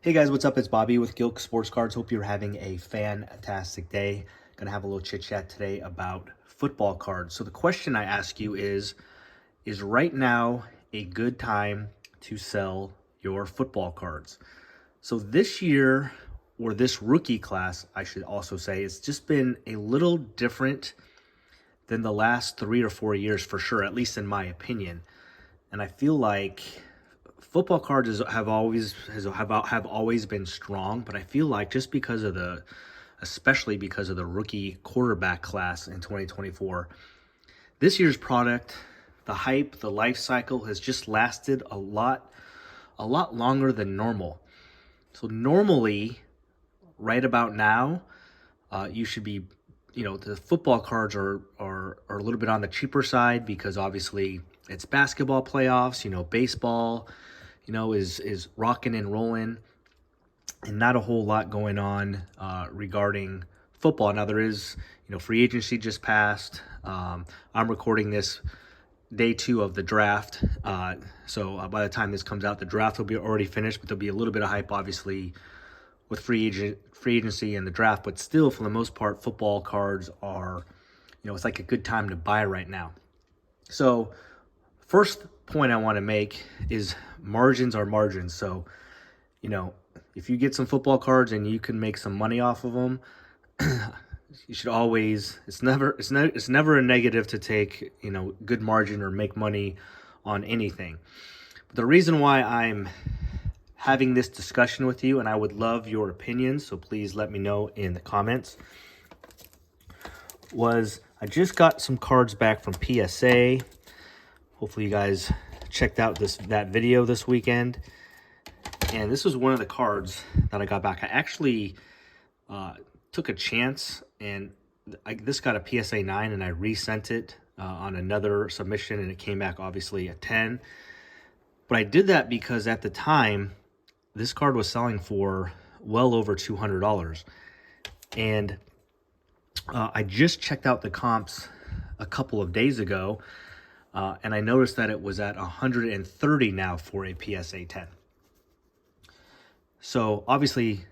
Hey guys, what's up? It's Bobby with Gilk Sports Cards. Hope you're having a fantastic day. Gonna have a little chit chat today about football cards. So the question I ask you is right now a good time to sell your football cards? So this year, or this rookie class, I should also say, it's just been a little different than the last 3 or 4 years for sure, at least in my opinion. And I feel like football cards have always been strong, but I feel like just because of especially because of the rookie quarterback class in 2024, this year's product, the hype, the life cycle has just lasted a lot longer than normal. So normally, right about now, you should be, the football cards are a little bit on the cheaper side because obviously it's basketball playoffs. Baseball, is rocking and rolling, and not a whole lot going on regarding football. Now there is, free agency just passed. I'm recording this day 2 of the draft, so by the time this comes out, the draft will be already finished. But there'll be a little bit of hype, obviously, with free agency and the draft. But still, for the most part, football cards are, it's like a good time to buy right now. So first point I want to make is margins are margins. So, if you get some football cards and you can make some money off of them, you should always, it's never a negative to take, good margin or make money on anything. But the reason why I'm having this discussion with you, and I would love your opinions, so please let me know in the comments, was I just got some cards back from PSA. Hopefully you guys checked out that video this weekend. And this was one of the cards that I got back. I actually took a chance, and this got a PSA 9, and I resent it on another submission, and it came back obviously a 10. But I did that because at the time, this card was selling for well over $200. And I just checked out the comps a couple of days ago, and I noticed that it was at 130 now for a PSA 10. So obviously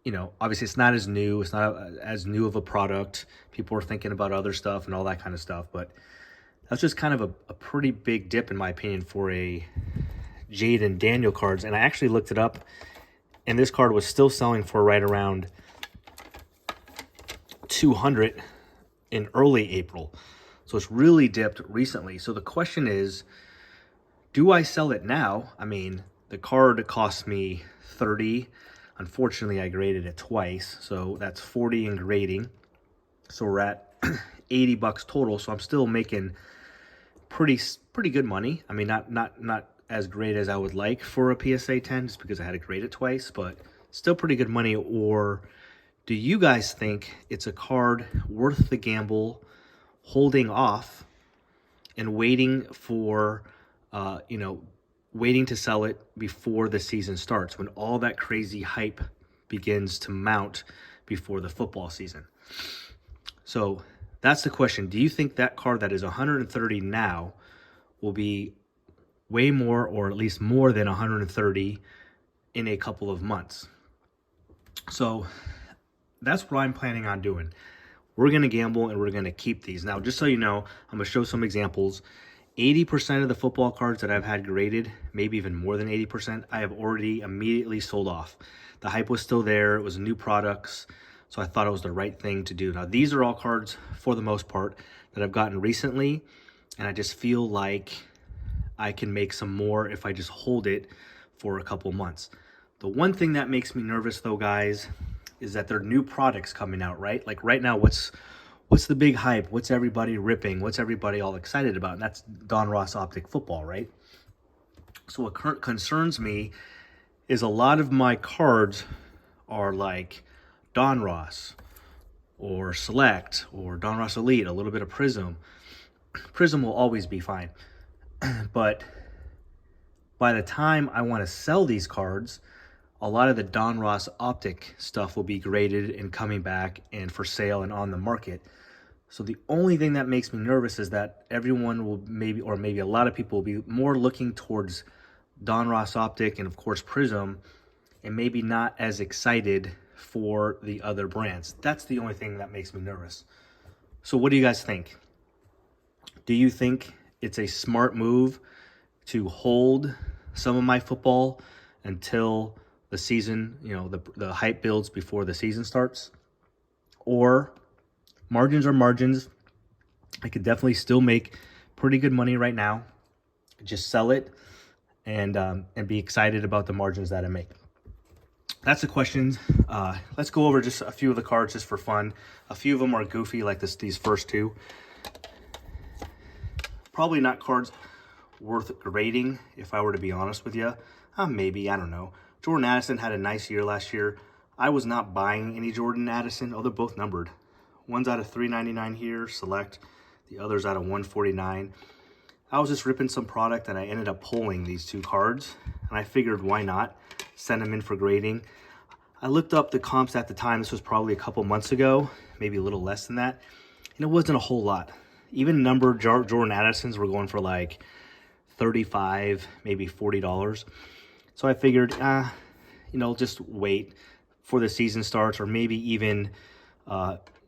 it's not as new. It's not as new of a product. People are thinking about other stuff and all that kind of stuff. But that's just kind of a pretty big dip, in my opinion, for a Jaden Daniel cards. And I actually looked it up, and this card was still selling for right around 200 in early April. So it's really dipped recently. So the question is, do I sell it now? I mean, the card cost me 30. Unfortunately, I graded it twice, so that's 40 in grading. So we're at $80 total. So I'm still making pretty good money. I mean, not as great as I would like for a PSA 10, just because I had to grade it twice, but still pretty good money. Or do you guys think it's a card worth the gamble, holding off and waiting for, waiting to sell it before the season starts, when all that crazy hype begins to mount before the football season? So that's the question. Do you think that card that is 130 now will be way more, or at least more than 130 in a couple of months? So that's what I'm planning on doing. We're going to gamble, and we're going to keep these. Now, just so you know, I'm going to show some examples. 80% of the football cards that I've had graded, maybe even more than 80%, I have already immediately sold off. The hype was still there. It was new products, so I thought it was the right thing to do. Now, these are all cards, for the most part, that I've gotten recently, and I just feel like I can make some more if I just hold it for a couple months. The one thing that makes me nervous, though, guys, is that there are new products coming out, right? Like right now, what's the big hype? What's everybody ripping? What's everybody all excited about? And that's Donruss Optic Football, right? So what concerns me is a lot of my cards are like Donruss or Select or Donruss Elite, a little bit of Prism. Prism will always be fine. But by the time I want to sell these cards, a lot of the Donruss Optic stuff will be graded and coming back and for sale and on the market. So the only thing that makes me nervous is that everyone will maybe a lot of people will be more looking towards Donruss Optic and, of course, Prism and maybe not as excited for the other brands. That's the only thing that makes me nervous. So what do you guys think? Do you think it's a smart move to hold some of my football until the season, the hype builds before the season starts? Or margins are margins. I could definitely still make pretty good money right now. Just sell it and be excited about the margins that I make. That's the question. Let's go over just a few of the cards just for fun. A few of them are goofy, like these first two. Probably not cards worth grading, if I were to be honest with you. Maybe, I don't know. Jordan Addison had a nice year last year. I was not buying any Jordan Addison. Oh, they're both numbered. One's out of $3.99 here, select. The other's out of $149. I was just ripping some product and I ended up pulling these two cards. And I figured, why not send them in for grading? I looked up the comps at the time. This was probably a couple months ago, maybe a little less than that. And it wasn't a whole lot. Even numbered Jordan Addisons were going for like $35, maybe $40. So I figured, just wait for the season starts, or maybe even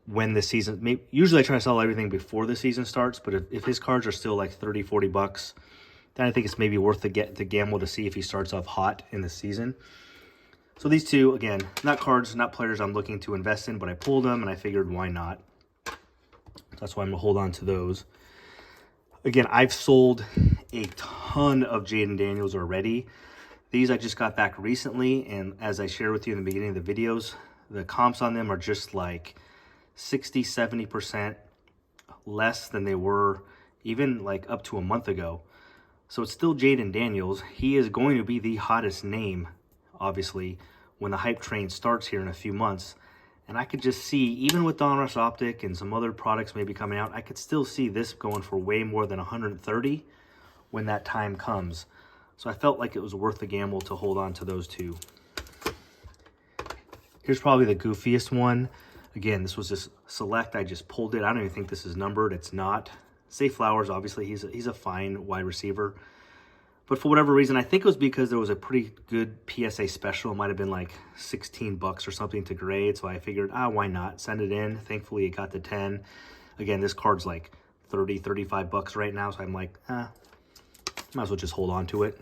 when the season, usually I try to sell everything before the season starts, but if his cards are still like 30, 40 bucks, then I think it's maybe worth the gamble to see if he starts off hot in the season. So these two, again, not cards, not players I'm looking to invest in, but I pulled them and I figured, why not? That's why I'm gonna hold on to those. Again, I've sold a ton of Jayden Daniels already. These I just got back recently, and as I shared with you in the beginning of the videos, the comps on them are just like 60, 70% less than they were even like up to a month ago. So it's still Jayden Daniels. He is going to be the hottest name, obviously, when the hype train starts here in a few months. And I could just see, even with Donruss Optic and some other products maybe coming out, I could still see this going for way more than 130 when that time comes. So I felt like it was worth the gamble to hold on to those two. Here's probably the goofiest one. Again, this was just select. I just pulled it. I don't even think this is numbered. It's not. Zay Flowers, obviously, he's a fine wide receiver. But for whatever reason, I think it was because there was a pretty good PSA special. It might have been like 16 bucks or something to grade. So I figured, why not? Send it in. Thankfully, it got to 10. Again, this card's like 30, 35 bucks right now. So I'm like, might as well just hold on to it.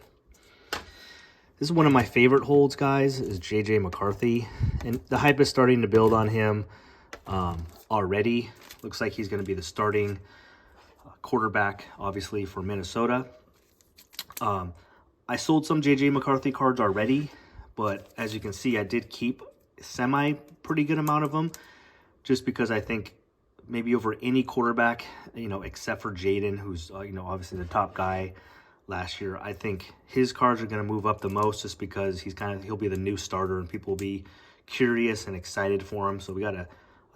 This is one of my favorite holds, guys, is J.J. McCarthy. And the hype is starting to build on him already. Looks like he's going to be the starting quarterback, obviously, for Minnesota. I sold some J.J. McCarthy cards already, but as you can see, I did keep pretty good amount of them, just because I think maybe over any quarterback, except for Jayden, who's, obviously the top guy last year, I think his cards are going to move up the most, just because he'll be the new starter and people will be curious and excited for him. So we got a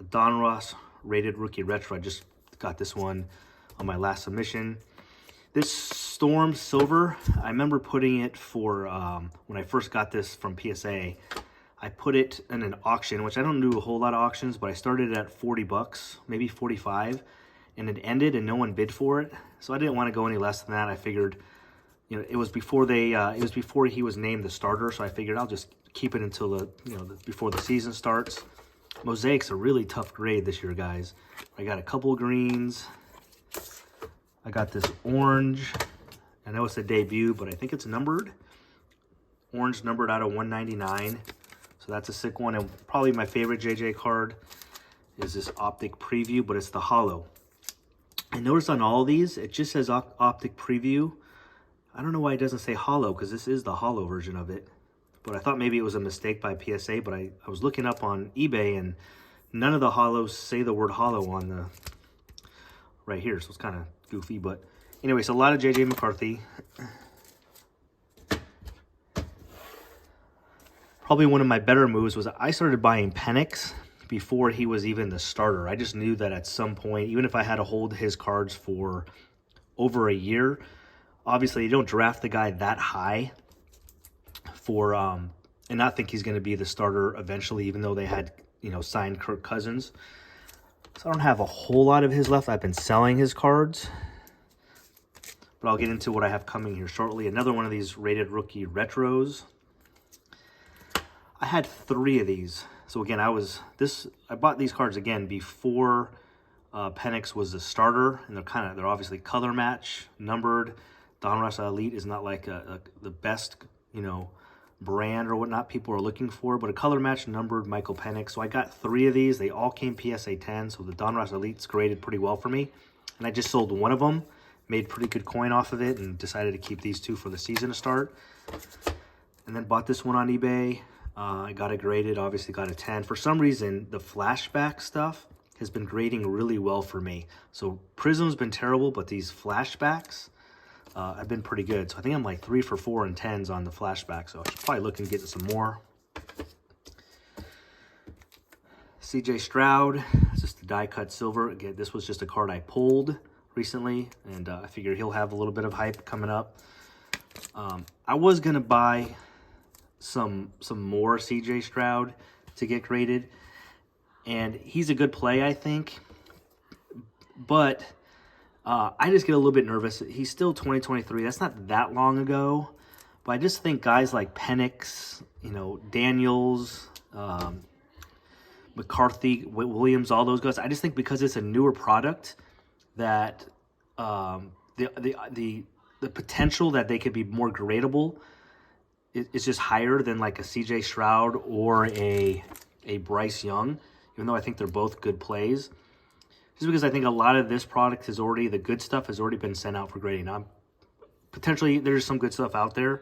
Donruss rated rookie retro. I just got this one on my last submission. This Storm Silver, I remember putting it for, when I first got this from PSA, I put it in an auction, which I don't do a whole lot of auctions, but I started at 40 bucks, maybe 45, and it ended and no one bid for it. So I didn't want to go any less than that. I figured, it was before he was named the starter, so I figured I'll just keep it until before the season starts. Mosaic's a really tough grade this year, guys. I got a couple greens. I got this orange. I know it's a debut, but I think it's numbered. Orange numbered out of 199. So that's a sick one. And probably my favorite JJ card is this Optic Preview, but it's the holo. I noticed on all of these, it just says Optic Preview. I don't know why it doesn't say holo, because this is the holo version of it. But I thought maybe it was a mistake by PSA, but I was looking up on eBay, and none of the holos say the word holo on the right here, so it's kind of goofy. But anyways, a lot of J.J. McCarthy. Probably one of my better moves was I started buying Penix before he was even the starter. I just knew that at some point, even if I had to hold his cards for over a year, obviously you don't draft the guy that high for and not think he's going to be the starter eventually, even though they had signed Kirk Cousins. So I don't have a whole lot of his left. I've been selling his cards, but I'll get into what I have coming here shortly. Another one of these rated rookie retros. had 3 of these. So again, I bought these cards again before Penix was a starter, and they're obviously color match, numbered. Donruss Elite is not like the best, brand or whatnot people are looking for, but a color match numbered Michael Penix. So I got 3 of these. They all came PSA 10, so the Donruss Elite's graded pretty well for me. And I just sold one of them, made pretty good coin off of it, and decided to keep these 2 for the season to start. And then bought this one on eBay. I got it graded, obviously got a 10. For some reason, the flashback stuff has been grading really well for me. So Prism's been terrible, but these flashbacks have been pretty good. So I think I'm like 3 for 4 and 10s on the flashback. So I should probably look and get some more. CJ Stroud, it's just the die cut silver. Again, this was just a card I pulled recently, and I figure he'll have a little bit of hype coming up. I was gonna buy some more CJ Stroud to get graded, and he's a good play, I think, but I just get a little bit nervous. He's still 2023. That's not that long ago, but I just think guys like Penix, Daniels, McCarthy, Williams, all those guys, I just think because it's a newer product that the potential that they could be more gradable is just higher than like a CJ Stroud or a Bryce Young, even though I think they're both good plays. Just because I think a lot of this product the good stuff has already been sent out for grading. Potentially there's some good stuff out there,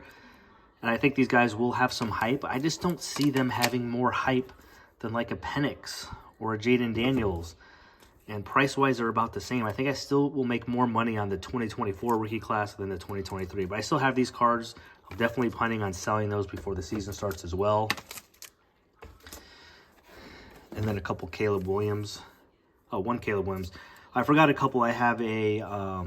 and I think these guys will have some hype. I just don't see them having more hype than like a Penix or a Jaden Daniels. And price-wise, they're about the same. I think I still will make more money on the 2024 rookie class than the 2023. But I still have these cards. I'm definitely planning on selling those before the season starts as well. And then a couple Caleb Williams. Oh, 1 Caleb Williams. I forgot a couple. I have I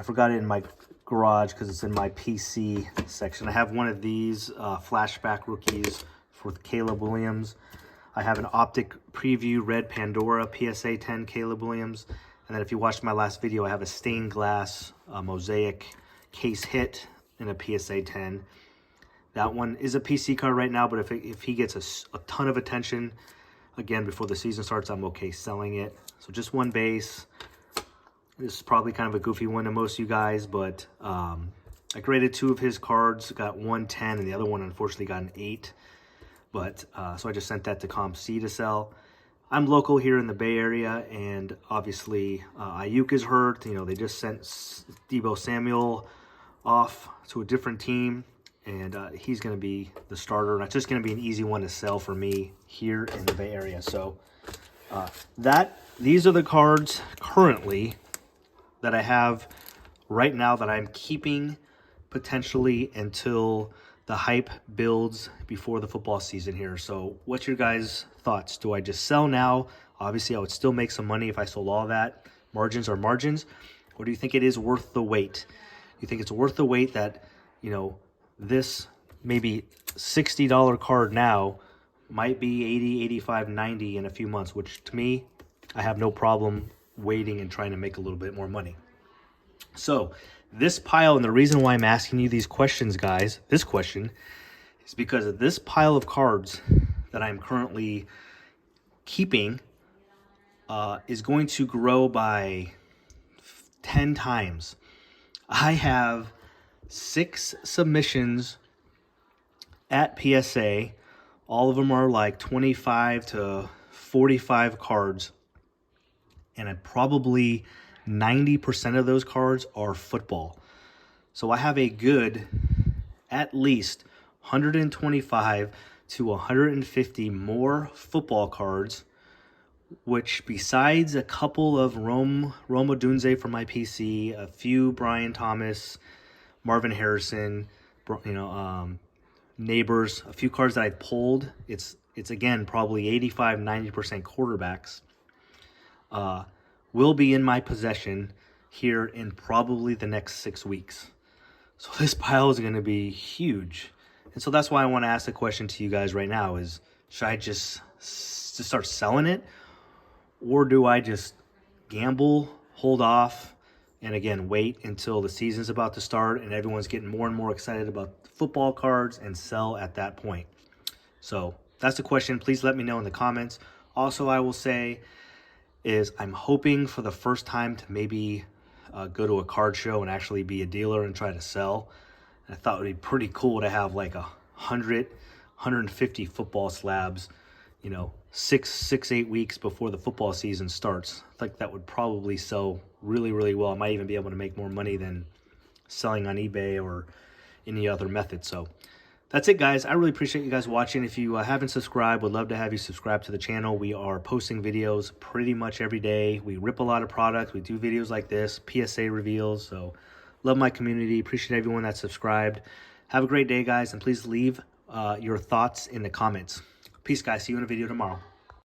forgot it in my garage because it's in my PC section. I have one of these flashback rookies for Caleb Williams. I have an Optic Preview Red Pandora PSA 10 Caleb Williams. And then if you watched my last video, I have a stained glass mosaic case hit in a PSA 10. That one is a PC card right now, but if he gets a ton of attention, again, before the season starts, I'm okay selling it. So just 1 base. This is probably kind of a goofy one to most of you guys, but I graded 2 of his cards, got 1 10, and the other one unfortunately got an 8. But so I just sent that to ComC to sell. I'm local here in the Bay Area, and obviously Ayuk is hurt. They just sent Deebo Samuel off to a different team, and he's going to be the starter. And it's just going to be an easy one to sell for me here in the Bay Area. So these are the cards currently that I have right now that I'm keeping potentially until the hype builds before the football season here. So what's your guys' thoughts? Do I just sell now? Obviously, I would still make some money if I sold all that. Margins are margins. Or do you think it is worth the wait? You think it's worth the wait that, this maybe $60 card now might be 80, 85, 90 in a few months, which to me, I have no problem waiting and trying to make a little bit more money. So this pile, and the reason why I'm asking you these questions, guys, this question is because of this pile of cards that I'm currently keeping is going to grow by 10 times. I have 6 submissions at PSA. All of them are like 25 to 45 cards. And I probably 90% of those cards are football. So I have a good at least 125 to 150 more football cards, which besides a couple of Rome Odunze from my PC, a few Brian Thomas, Marvin Harrison, Neighbors, a few cards that I pulled, it's again probably 85, 90% quarterbacks, will be in my possession here in probably the next 6 weeks. So this pile is going to be huge. And so that's why I want to ask the question to you guys right now is, should I just start selling it? Or do I just gamble, hold off, and again, wait until the season's about to start and everyone's getting more and more excited about football cards and sell at that point? So that's the question. Please let me know in the comments. Also, I will say is I'm hoping for the first time to maybe go to a card show and actually be a dealer and try to sell. And I thought it would be pretty cool to have like 150 football slabs, you know, 8 weeks before the football season starts. I think that would probably sell really, really well. I might even be able to make more money than selling on eBay or any other method. So that's it, guys. I really appreciate you guys watching. If you haven't subscribed, would love to have you subscribe to the channel. We are posting videos pretty much every day. We rip a lot of products. We do videos like this, PSA reveals. So love my community. Appreciate everyone that's subscribed. Have a great day, guys, and please leave your thoughts in the comments. Peace, guys. See you in a video tomorrow.